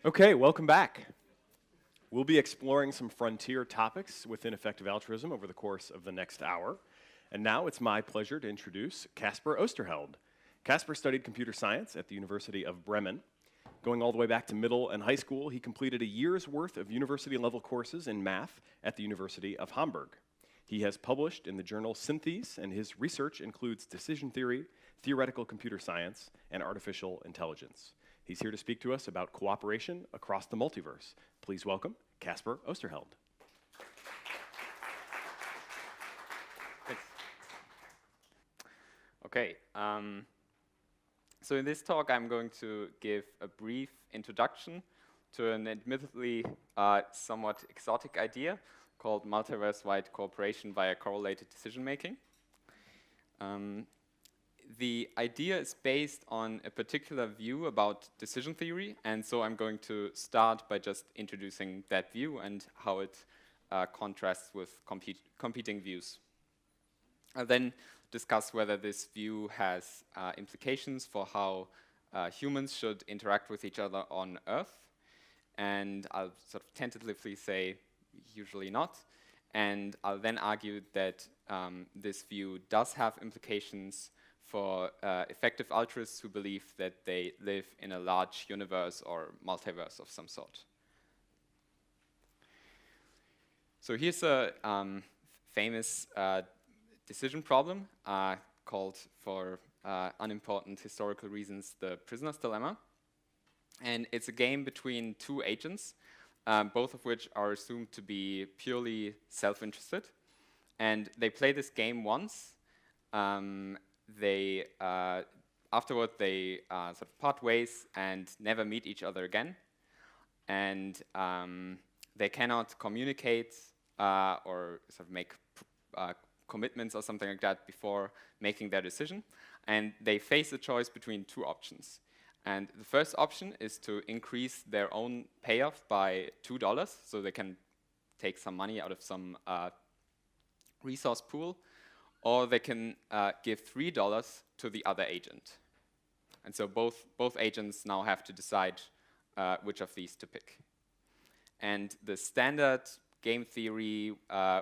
Okay, welcome back. We'll be exploring some frontier topics within effective altruism over the course of the next hour. And now it's my pleasure to introduce Caspar Oesterheld. Caspar studied computer science at the University of Bremen. Going all the way back to middle and high school, he completed a year's worth of university-level courses in math at the University of Hamburg. He has published in the journal Synthese, and his research includes decision theory, theoretical computer science, and artificial intelligence. He's here to speak to us about cooperation across the multiverse. Please welcome Caspar Oesterheld. Thanks. Okay, so in this talk I'm going to give a brief introduction to an admittedly somewhat exotic idea called multiverse-wide cooperation via correlated decision-making. The idea is based on a particular view about decision theory, and so I'm going to start by just introducing that view and how it contrasts with competing views. I'll then discuss whether this view has implications for how humans should interact with each other on Earth, and I'll sort of tentatively say usually not, and I'll then argue that this view does have implications for effective altruists who believe that they live in a large universe or multiverse of some sort. So here's a famous decision problem called, for unimportant historical reasons, the prisoner's dilemma. And it's a game between two agents, both of which are assumed to be purely self-interested. And they play this game once. Afterward, they sort of part ways and never meet each other again. And they cannot communicate or sort of make commitments or something like that before making their decision. And they face a choice between two options. And the first option is to increase their own payoff by $2, so they can take some money out of some resource pool, or they can give $3 to the other agent. And so both agents now have to decide which of these to pick. And the standard game theory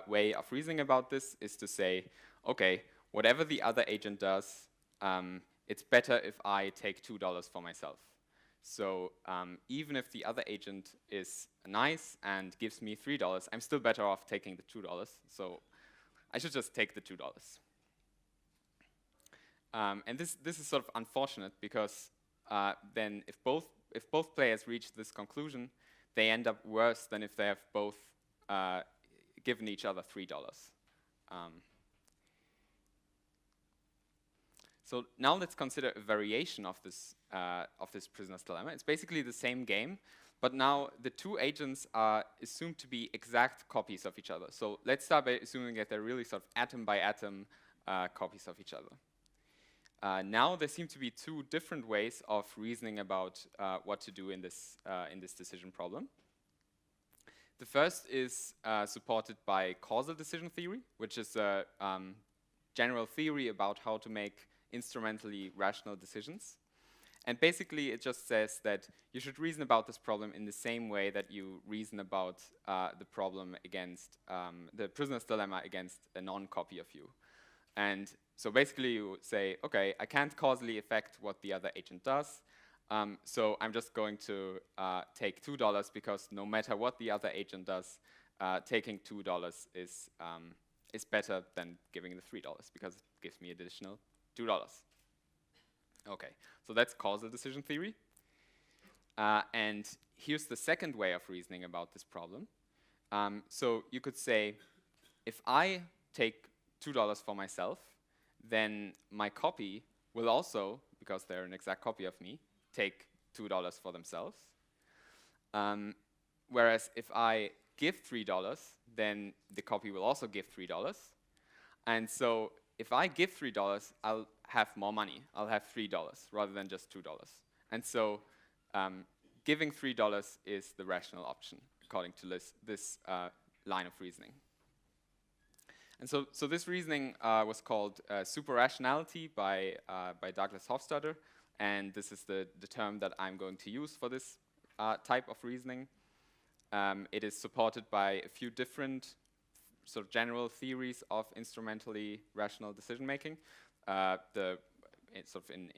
way of reasoning about this is to say, okay, whatever the other agent does, it's better if I take $2 for myself. So even if the other agent is nice and gives me $3, I'm still better off taking the $2. So I should just take the $2. And this is sort of unfortunate because then if both players reach this conclusion, they end up worse than if they have both given each other $3. So now let's consider a variation of this prisoner's dilemma. It's basically the same game, but now the two agents are assumed to be exact copies of each other. So let's start by assuming that they're really sort of atom by atom copies of each other. Now there seem to be two different ways of reasoning about what to do in this decision problem. The first is supported by causal decision theory, which is a general theory about how to make instrumentally rational decisions. And basically it just says that you should reason about this problem in the same way that you reason about the problem against the prisoner's dilemma against a non-copy of you. And so basically you say, okay, I can't causally affect what the other agent does, so I'm just going to take $2 because no matter what the other agent does, taking $2 is better than giving the $3 because it gives me additional $2. Okay, so that's causal decision theory. And here's the second way of reasoning about this problem. So you could say, if I take $2 for myself, then my copy will also, because they're an exact copy of me, take $2 for themselves. Whereas if I give $3, then the copy will also give $3. And so if I give $3, I'll have more money. I'll have $3 rather than just $2. And so giving $3 is the rational option, according to this line of reasoning. And so this reasoning was called superrationality by Douglas Hofstadter, and this is the term that I'm going to use for this type of reasoning. It is supported by a few different sort of general theories of instrumentally rational decision making. In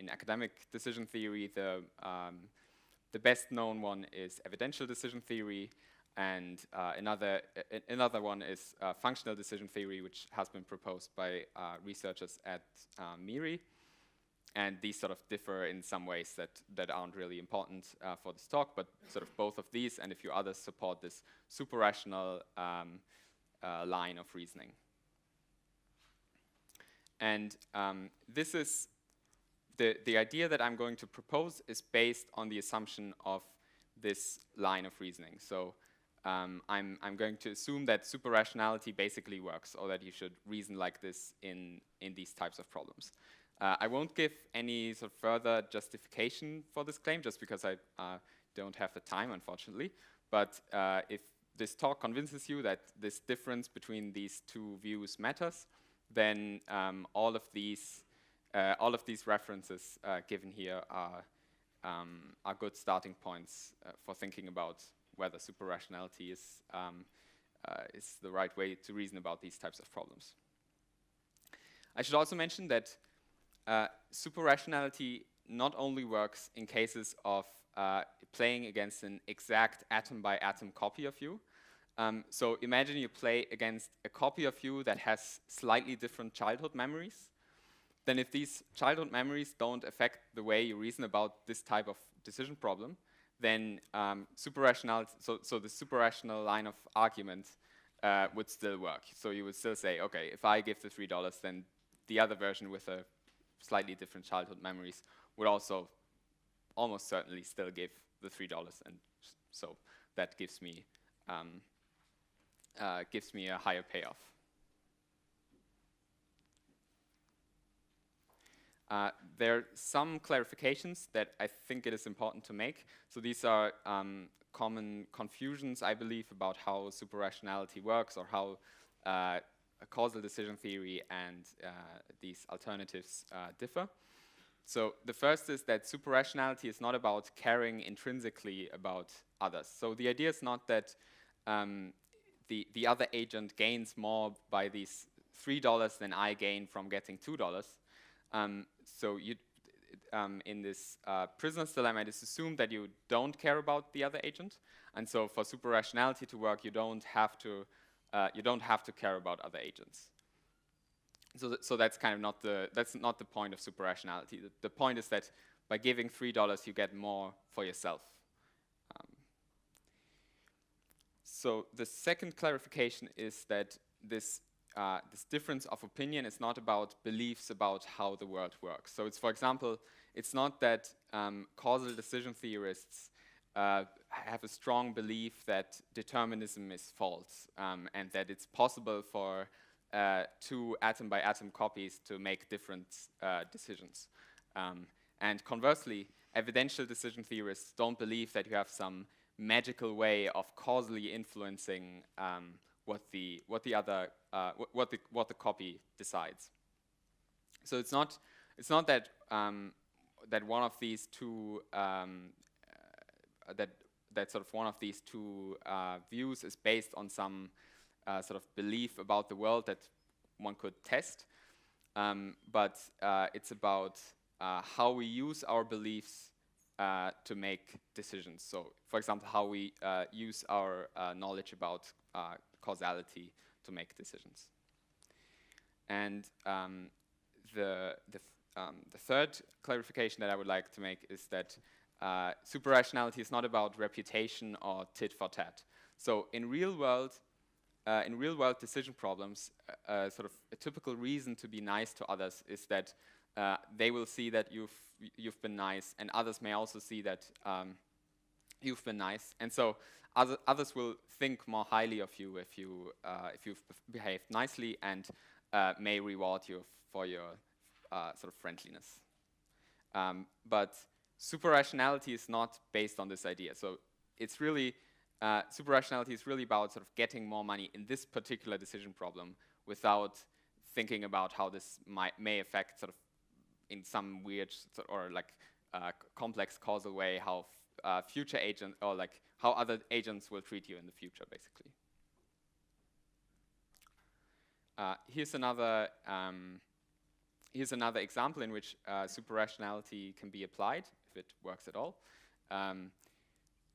academic decision theory, the best known one is evidential decision theory, and another one is functional decision theory, which has been proposed by researchers at MIRI. And these sort of differ in some ways that aren't really important for this talk, but sort of both of these and a few others support this superrational line of reasoning. And this is the idea that I'm going to propose is based on the assumption of this line of reasoning. So I'm going to assume that superrationality basically works, or that you should reason like this in these types of problems. I won't give any sort of further justification for this claim, just because I don't have the time, unfortunately. But if this talk convinces you that this difference between these two views matters, then all of these references given here are good starting points for thinking about whether superrationality is the right way to reason about these types of problems. I should also mention that superrationality not only works in cases of playing against an exact atom-by-atom copy of you. So imagine you play against a copy of you that has slightly different childhood memories. Then if these childhood memories don't affect the way you reason about this type of decision problem, then superrationality, so the superrational line of argument would still work. So you would still say, okay, if I give the $3, then the other version with a slightly different childhood memories would also almost certainly still give the $3, and so that gives me a higher payoff. There are some clarifications that I think it is important to make. So these are common confusions, I believe, about how superrationality works, or how a causal decision theory and these alternatives differ. So the first is that superrationality is not about caring intrinsically about others. So the idea is not that the other agent gains more by these $3 than I gain from getting $2. So in this prisoner's dilemma, it is assumed that you don't care about the other agent, and so for superrationality to work, you don't have to care about other agents. So that's kind of not the point of superrationality. The point is that by giving $3, you get more for yourself. So the second clarification is that this difference of opinion is not about beliefs about how the world works. So it's, for example, it's not that causal decision theorists have a strong belief that determinism is false, and that it's possible for two atom-by-atom copies to make different decisions. And conversely, evidential decision theorists don't believe that you have some magical way of causally influencing what the copy decides. So it's not that that one of these two that sort of one of these two views is based on some sort of belief about the world that one could test, but it's about how we use our beliefs to make decisions. So, for example, how we use our knowledge about causality to make decisions. And the third clarification that I would like to make is that superrationality is not about reputation or tit for tat. So in real world decision problems, sort of a typical reason to be nice to others is that they will see that you've been nice, and others may also see that you've been nice, and so others will think more highly of you if you've behaved nicely, and may reward you for your sort of friendliness. But superrationality is not based on this idea. So it's really superrationality is really about sort of getting more money in this particular decision problem without thinking about how this may affect sort of in some weird or like complex causal way how future agent, or like how other agents will treat you in the future, basically. Here's another example in which superrationality can be applied, if it works at all.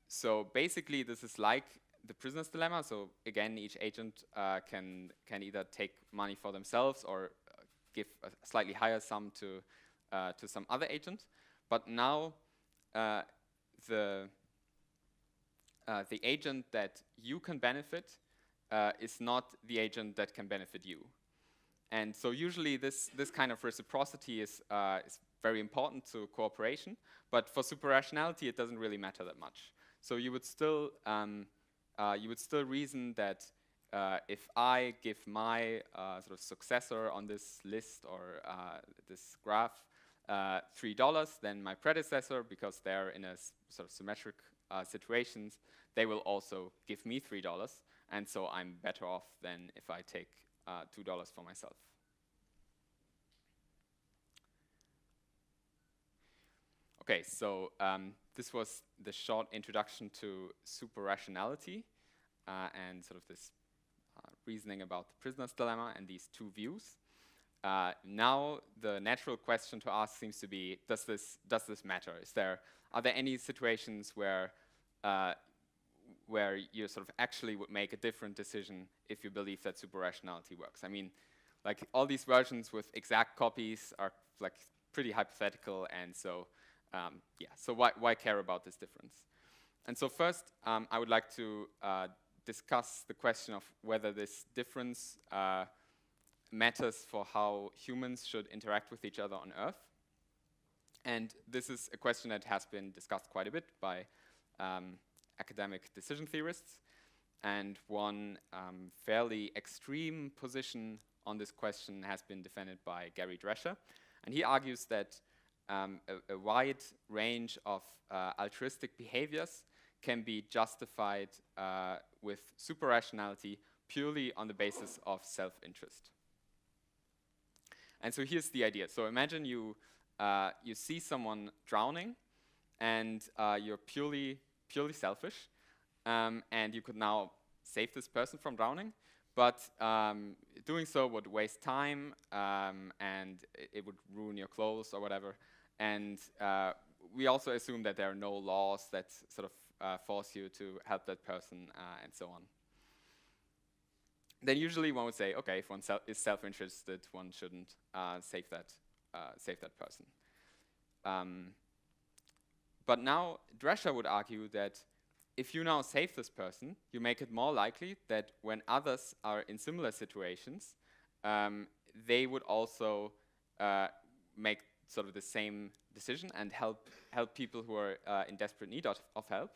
So basically, this is like the prisoner's dilemma. So again, each agent can either take money for themselves or give a slightly higher sum to some other agent. But now the agent that you can benefit is not the agent that can benefit you. And so usually this kind of reciprocity is very important to cooperation, but for superrationality it doesn't really matter that much. So you would still reason that if I give my sort of successor on this list or this graph $3, then my predecessor, because they're in a sort of symmetric situations, they will also give me $3, and so I'm better off than if I take $2 for myself. Okay, so this was the short introduction to superrationality and sort of this reasoning about the prisoner's dilemma and these two views. Now the natural question to ask seems to be: does this matter? Are there any situations where you sort of actually would make a different decision if you believe that superrationality works? I mean, like all these versions with exact copies are like pretty hypothetical, and so yeah. So why care about this difference? And so first, I would like to discuss the question of whether this difference matters for how humans should interact with each other on Earth. And this is a question that has been discussed quite a bit by academic decision theorists. And one fairly extreme position on this question has been defended by Gary Drescher. And he argues that a wide range of altruistic behaviors can be justified with superrationality purely on the basis of self-interest. And so here's the idea. So imagine you see someone drowning, and you're purely selfish, and you could now save this person from drowning, but doing so would waste time, and it would ruin your clothes or whatever. And we also assume that there are no laws that sort of force you to help that person, and so on. Then usually one would say, okay, if one is self-interested, one shouldn't save that person. But now Drescher would argue that if you now save this person, you make it more likely that when others are in similar situations, they would also make sort of the same decision and help people who are in desperate need of help.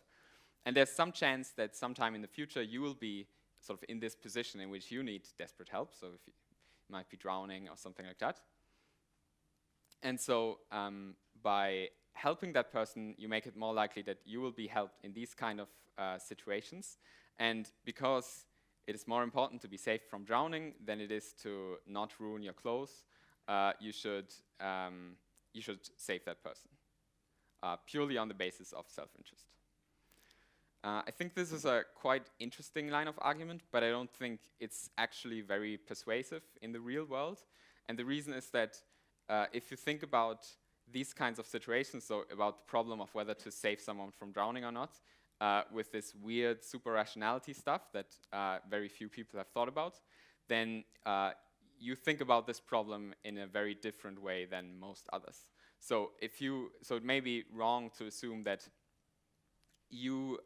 And there's some chance that sometime in the future you will be sort of in this position in which you need desperate help. So if you might be drowning or something like that. And so by helping that person, you make it more likely that you will be helped in these kind of situations. And because it is more important to be safe from drowning than it is to not ruin your clothes, you should save that person purely on the basis of self-interest. I think this is a quite interesting line of argument, but I don't think it's actually very persuasive in the real world. And the reason is that if you think about these kinds of situations, so about the problem of whether to save someone from drowning or not, with this weird superrationality stuff that very few people have thought about, then you think about this problem in a very different way than most others. So it may be wrong to assume that you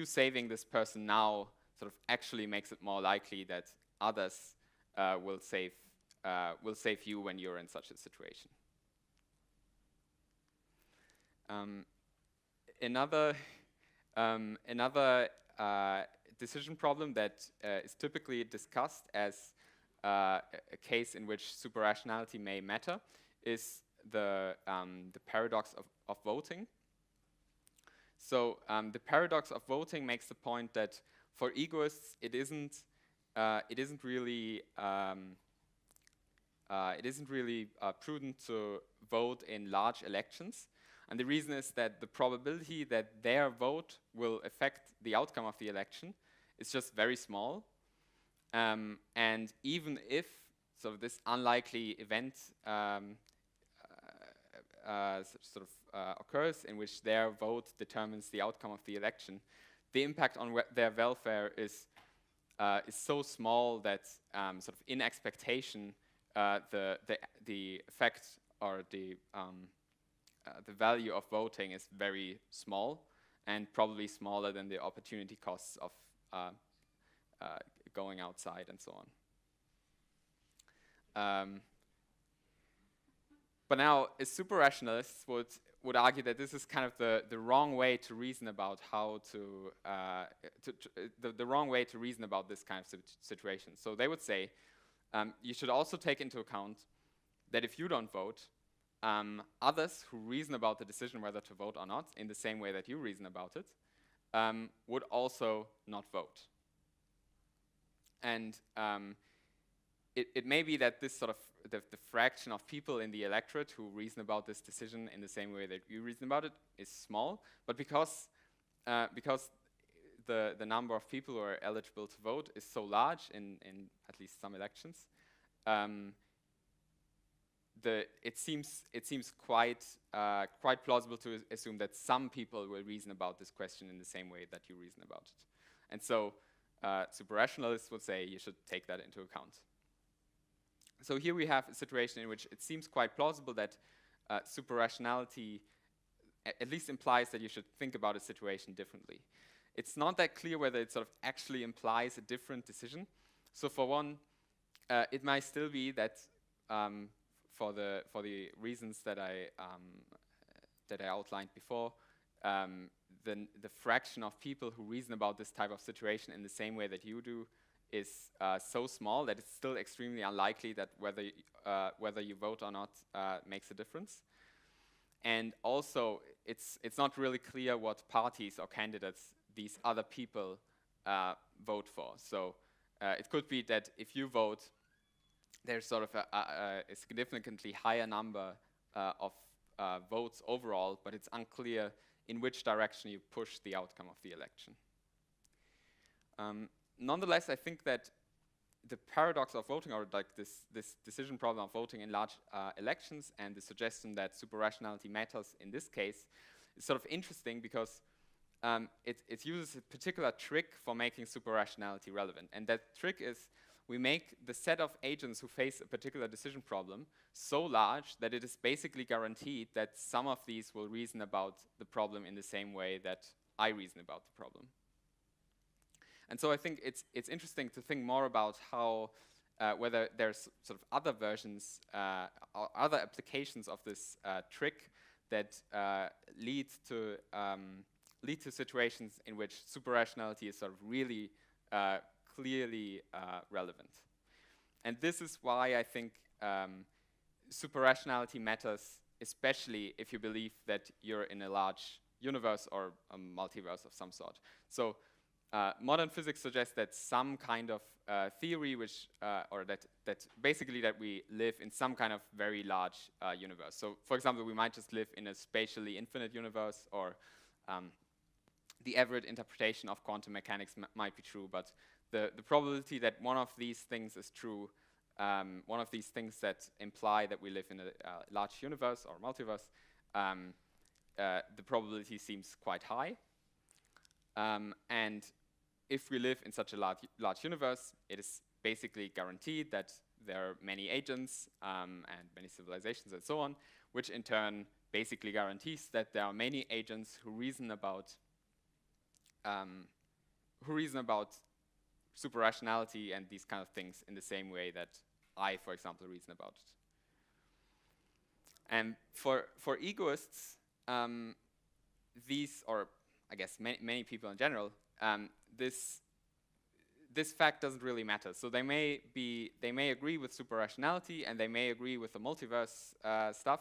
saving this person now sort of actually makes it more likely that others will save you when you're in such a situation. Another decision problem that is typically discussed as a case in which superrationality may matter is the paradox of voting. So the paradox of voting makes the point that for egoists it isn't really prudent to vote in large elections, And the reason is that the probability that their vote will affect the outcome of the election is just very small. And even if this unlikely event occurs in which their vote determines the outcome of the election, the impact on their welfare is so small that in expectation the effect or the value of voting is very small, and probably smaller than the opportunity costs of going outside and so on. But now, a super rationalist would argue that this is kind of the wrong way to reason about how the wrong way to reason about this kind of situation. So they would say you should also take into account that if you don't vote, others who reason about the decision whether to vote or not in the same way that you reason about it would also not vote. And it may be that this the fraction of people in the electorate who reason about this decision in the same way that you reason about it is small, but because the number of people who are eligible to vote is so large in at least some elections, it seems quite plausible to assume that some people will reason about this question in the same way that you reason about it. And so super rationalists would say you should take that into account. So here we have a situation in which it seems quite plausible that super rationality at least implies that you should think about a situation differently. It's not that clear whether it actually implies a different decision. So for one, it might still be that for the reasons that I outlined before, the fraction of people who reason about this type of situation in the same way that you do is so small that it's still extremely unlikely that whether you vote or not makes a difference. And also, it's not really clear what parties or candidates these other people vote for. So it could be that if you vote, there's a significantly higher number of votes overall, but it's unclear in which direction you push the outcome of the election. Nonetheless, I think that the paradox of voting, or this decision problem of voting in large elections, and the suggestion that superrationality matters in this case, is interesting because it uses a particular trick for making superrationality relevant. And that trick is we make the set of agents who face a particular decision problem so large that it is basically guaranteed that some of these will reason about the problem in the same way that I reason about the problem. And so I think it's interesting to think more about how whether there's other versions or other applications of this trick that lead to situations in which superrationality is really clearly relevant. And this is why I think superrationality matters, especially if you believe that you're in a large universe or a multiverse of some sort. So modern physics suggests that some kind of theory which, or that basically that we live in some kind of very large universe. So for example, we might just live in a spatially infinite universe, or the average interpretation of quantum mechanics might be true, but the probability that one of these things is true, one of these things that imply that we live in a large universe or multiverse, the probability seems quite high. And if we live in such a large universe, it is basically guaranteed that there are many agents and many civilizations and so on, which in turn basically guarantees that there are many agents who reason about superrationality and these kind of things in the same way that I, for example, reason about it. And for egoists, these, or I guess many people in general, this fact doesn't really matter. So they may agree with superrationality and they may agree with the multiverse stuff,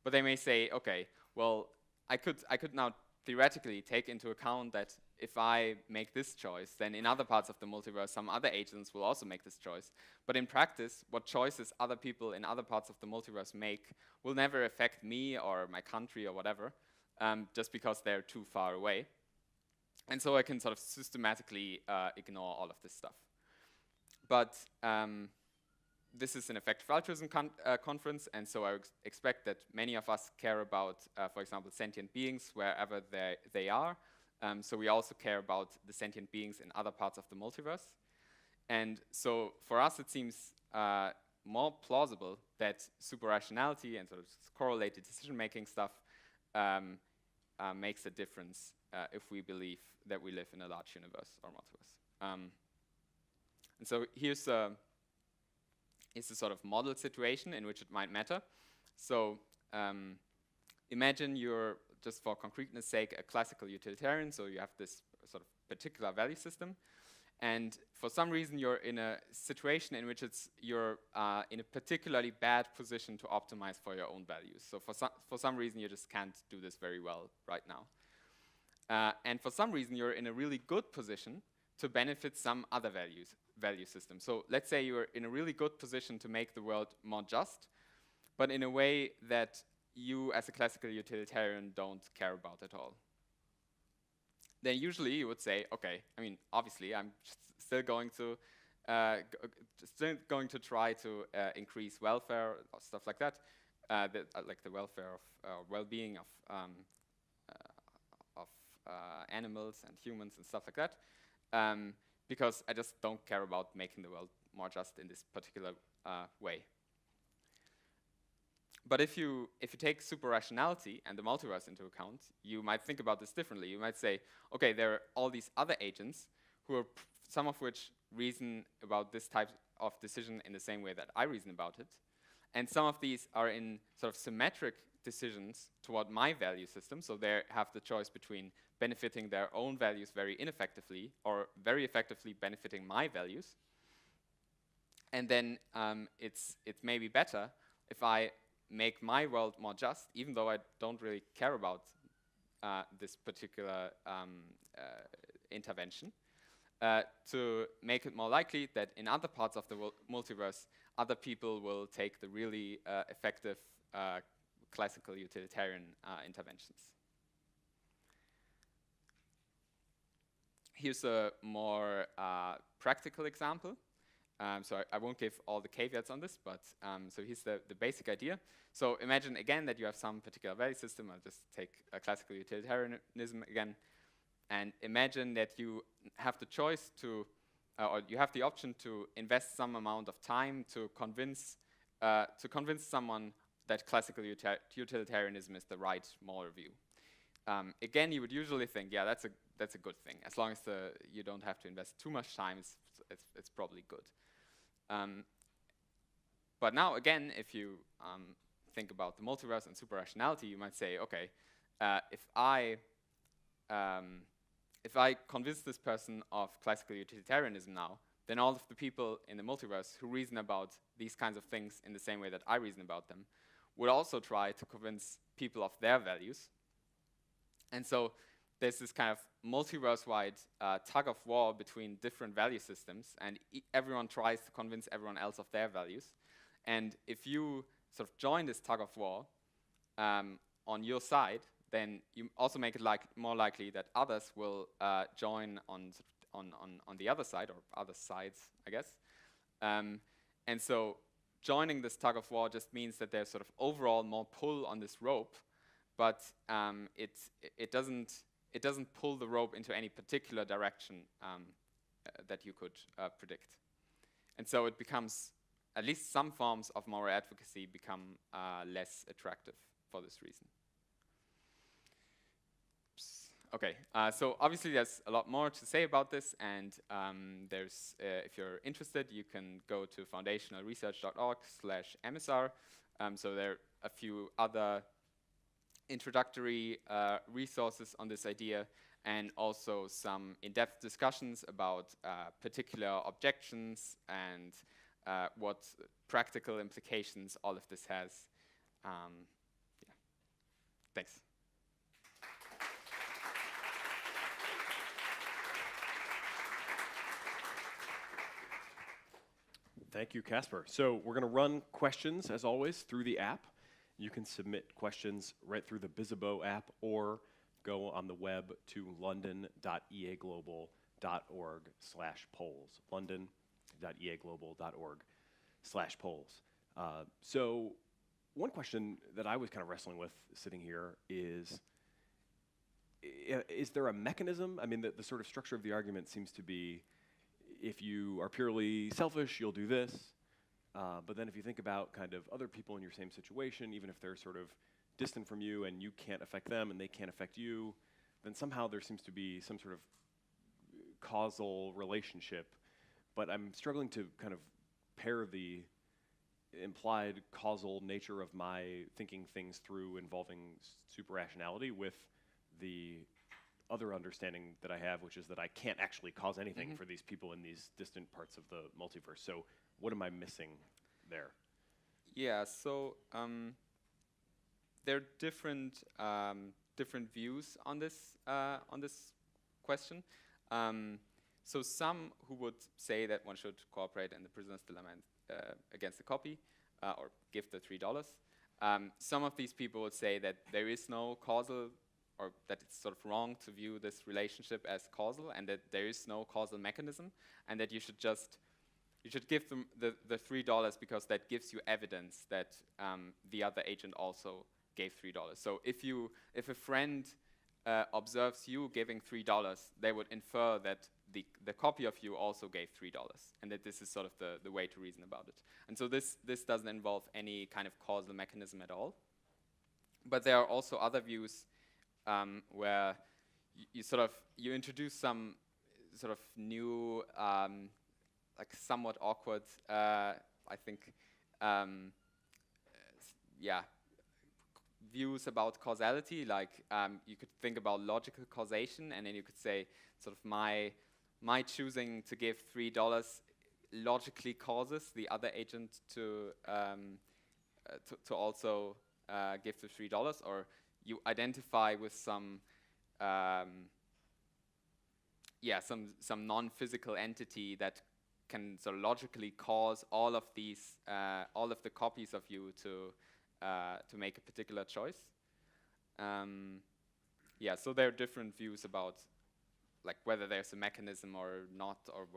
but they may say, okay, well, I could now theoretically take into account that if I make this choice, then in other parts of the multiverse, some other agents will also make this choice. But in practice, what choices other people in other parts of the multiverse make will never affect me or my country or whatever, just because they're too far away. And so I can sort of systematically ignore all of this stuff. But this is an effective altruism conference, and so I expect that many of us care about, for example, sentient beings wherever they are. So we also care about the sentient beings in other parts of the multiverse. And so for us, it seems more plausible that superrationality and sort of correlated decision-making stuff makes a difference if we believe that we live in a large universe or multiverse. And so here's a sort of model situation in which it might matter. So imagine you're, just for concreteness sake, a classical utilitarian, so you have this sort of particular value system, and for some reason you're in a situation in which you're in a particularly bad position to optimize for your own values. So for some reason you just can't do this very well right now. And for some reason you're in a really good position to benefit some other value system. So let's say you're in a really good position to make the world more just, but in a way that you as a classical utilitarian don't care about at all. Then usually you would say, okay, I mean, obviously I'm still going to try to increase welfare or stuff like that, like the welfare of well-being of animals and humans and stuff like that, because I just don't care about making the world more just in this particular way. But if you take superrationality and the multiverse into account, you might think about this differently. You might say, okay, there are all these other agents who are some of which reason about this type of decision in the same way that I reason about it. And some of these are in sort of symmetric decisions toward my value system. So they have the choice between benefiting their own values very ineffectively or very effectively benefiting my values. And then it's maybe better if I make my world more just, even though I don't really care about this particular intervention, to make it more likely that in other parts of the multiverse, other people will take the really effective classical utilitarian interventions. Here's a more practical example. So I won't give all the caveats on this, but so here's the basic idea. So imagine again that you have some particular value system. I'll just take a classical utilitarianism again, and imagine that you have the choice to, or you have the option to invest some amount of time to convince someone that classical utilitarianism is the right moral view. Again, you would usually think, yeah, that's a good thing. As long as you don't have to invest too much time, it's probably good. But now again, if you think about the multiverse and superrationality, you might say, okay, if I convince this person of classical utilitarianism now, then all of the people in the multiverse who reason about these kinds of things in the same way that I reason about them would also try to convince people of their values. And so there's this kind of multiverse-wide tug of war between different value systems, and everyone tries to convince everyone else of their values. And if you sort of join this tug of war on your side, then you also make it more likely that others will join on the other side, or other sides, I guess. And so joining this tug of war just means that there's sort of overall more pull on this rope, but it doesn't pull the rope into any particular direction that you could predict. And so it becomes, at least some forms of moral advocacy become less attractive for this reason. Okay, so obviously there's a lot more to say about this, and there's, if you're interested, you can go to foundationalresearch.org/MSR. So there are a few other introductory resources on this idea, and also some in-depth discussions about particular objections and what practical implications all of this has. Yeah. Thanks. Thank you, Caspar. So we're going to run questions, as always, through the app. You can submit questions right through the Bizzabo app or go on the web to london.eaglobal.org/polls. london.eaglobal.org/polls. So one question that I was kind of wrestling with sitting here is there a mechanism? I mean, the sort of structure of the argument seems to be, if you are purely selfish, you'll do this. But then if you think about kind of other people in your same situation, even if they're sort of distant from you and you can't affect them and they can't affect you, then somehow there seems to be some sort of causal relationship. But I'm struggling to kind of pair the implied causal nature of my thinking things through involving superrationality with the other understanding that I have, which is that I can't actually cause anything for these people in these distant parts of the multiverse. So what am I missing there? Yeah, so there are different views on this question. So some who would say that one should cooperate in the prisoner's dilemma against the copy or give the $3. Some of these people would say that there is no causal, or that it's sort of wrong to view this relationship as causal, and that there is no causal mechanism, and that you should give them the $3 because that gives you evidence that the other agent also gave $3. So if a friend observes you giving $3, they would infer that the copy of you also gave $3, and that this is sort of the way to reason about it. And so this doesn't involve any kind of causal mechanism at all. But there are also other views where you introduce some sort of new, like somewhat awkward, I think, views about causality. Like you could think about logical causation, and then you could say sort of my choosing to give $3 logically causes the other agent to also give the $3, or you identify with some non-physical entity that can sort of logically cause all of the copies of you to make a particular choice. So there are different views about like whether there's a mechanism or not, or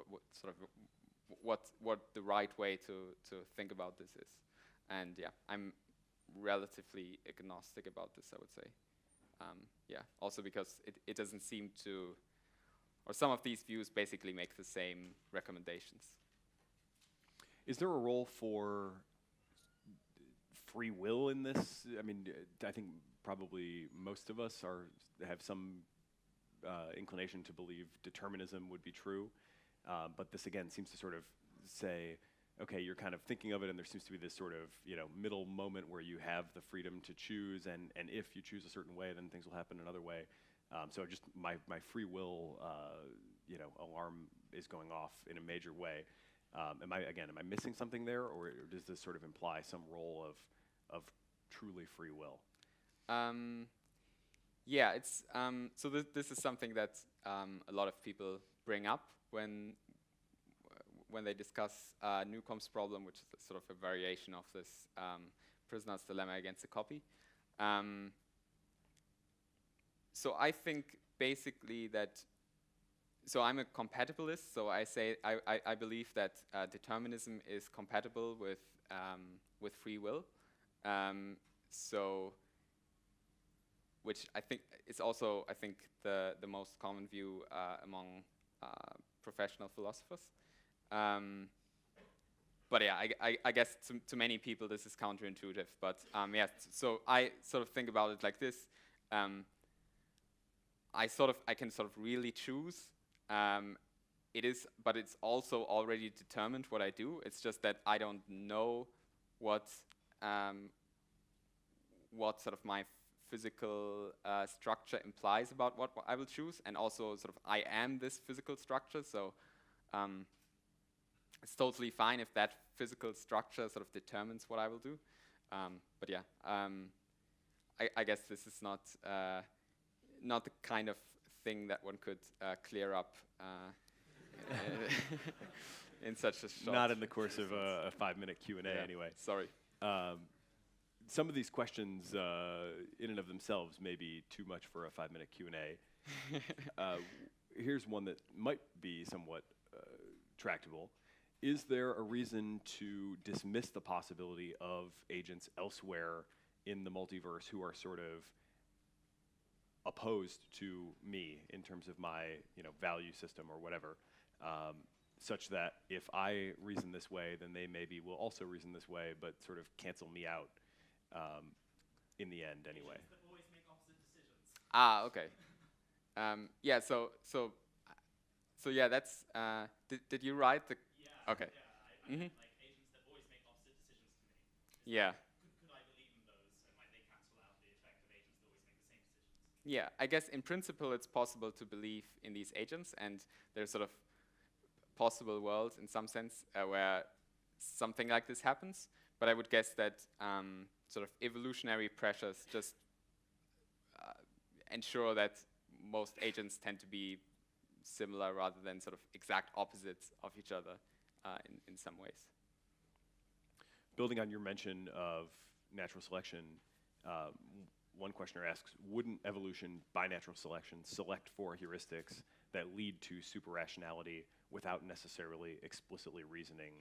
what the right way to think about this is. And yeah, I'm relatively agnostic about this, I would say. Also because it doesn't seem to, or some of these views basically make the same recommendations. Is there a role for free will in this? I mean, I think probably most of us have some inclination to believe determinism would be true, but this again seems to sort of say, okay, you're kind of thinking of it, and there seems to be this sort of middle moment where you have the freedom to choose, and if you choose a certain way, then things will happen another way. So just my free will alarm is going off in a major way. Am I missing something there, or does this sort of imply some role of truly free will? It's so this is something that a lot of people bring up when they discuss Newcomb's problem, which is sort of a variation of this prisoner's dilemma against a copy. So I think basically that, so I'm a compatibilist, so I say I believe that determinism is compatible with free will. Which I think is also, I think, the most common view among professional philosophers. But yeah, I guess to many people this is counterintuitive. But so I sort of think about it like this. I can sort of really choose. But it's also already determined what I do. It's just that I don't know what sort of my physical structure implies about what I will choose, and also sort of I am this physical structure, so it's totally fine if that physical structure sort of determines what I will do. But yeah, I guess this is not the kind of thing that one could clear up in such a short. Not in the course of a 5-minute Q&A anyway. Sorry. Some of these questions in and of themselves may be too much for a 5-minute Q&A. Here's one that might be somewhat tractable. Is there a reason to dismiss the possibility of agents elsewhere in the multiverse who are sort of opposed to me in terms of my value system or whatever, such that if I reason this way, then they maybe will also reason this way, but sort of cancel me out in the end anyway? Agents that always make opposite decisions. Ah, okay. Yeah. So yeah. That's. Did you write the? Yeah. Okay. Yeah. I mean, like agents that always make opposite decisions to me. Yeah. Could I believe in those, and might they cancel out the effect of agents that always make the same decisions? Yeah. I guess in principle it's possible to believe in these agents, and there's sort of possible worlds in some sense where something like this happens. But I would guess that sort of evolutionary pressures just ensure that most agents tend to be similar rather than sort of exact opposites of each other in some ways. Building on your mention of natural selection, one questioner asks, wouldn't evolution by natural selection select for heuristics that lead to superrationality without necessarily explicitly reasoning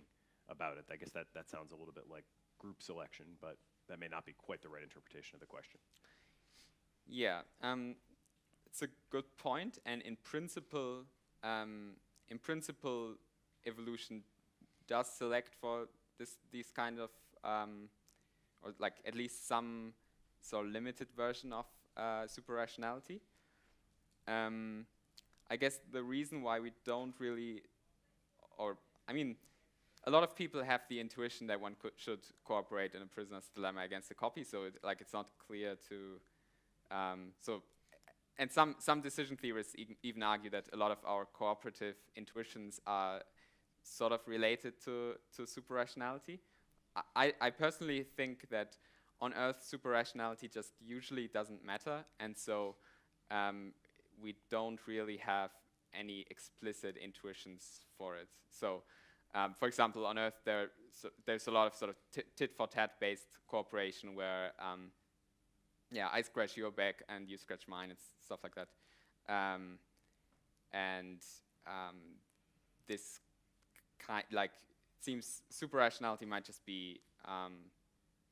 about it? I guess that sounds a little bit like group selection, but that may not be quite the right interpretation of the question. Yeah, it's a good point, and in principle, evolution does select for these kind of, or like at least some sort of limited version of superrationality. I guess the reason why we don't really, or I mean, a lot of people have the intuition that one should cooperate in a prisoner's dilemma against a copy, so it's not clear to, and some decision theorists even argue that a lot of our cooperative intuitions are sort of related to superrationality. I personally think that on Earth superrationality just usually doesn't matter, and so we don't really have any explicit intuitions for it. So, for example, on Earth there's a lot of sort of tit-for-tat based cooperation where yeah, I scratch your back and you scratch mine and stuff like that. This kind, like, seems superrationality might just be,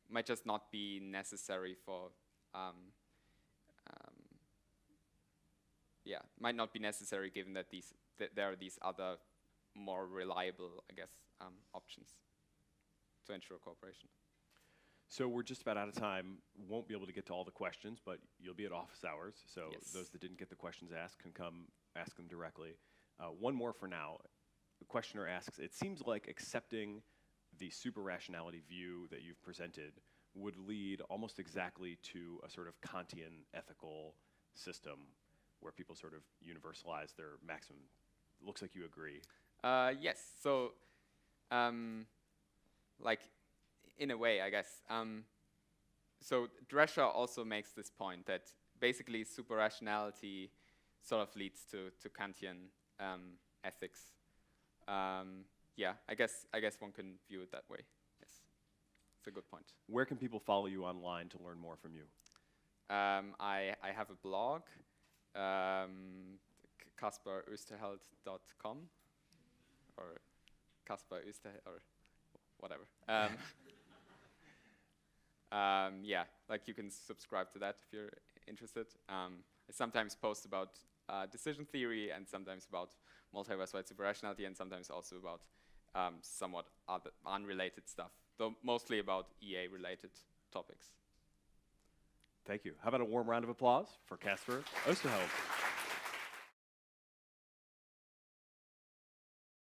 might just not be necessary for, yeah, might not be necessary given that there are these other more reliable, I guess, options to ensure cooperation. So we're just about out of time. Won't be able to get to all the questions, but you'll be at office hours, so yes. Those that didn't get the questions asked can come ask them directly. One more for now. The questioner asks, it seems like accepting the superrationality view that you've presented would lead almost exactly to a sort of Kantian ethical system where people sort of universalize their maximum. Looks like you agree. Yes, so like, in a way, I guess. So Drescher also makes this point that basically superrationality sort of leads to Kantian ethics. Yeah, I guess one can view it that way. Yes, it's a good point. Where can people follow you online to learn more from you? I have a blog, Caspar-Oesterheld.com, or Caspar Oesterheld, or whatever. Yeah, like you can subscribe to that if you're interested. I sometimes post about decision theory and sometimes about multiverse-wide superrationality and sometimes also about somewhat other unrelated stuff, though mostly about EA-related topics. Thank you. How about a warm round of applause for Caspar Oesterheld?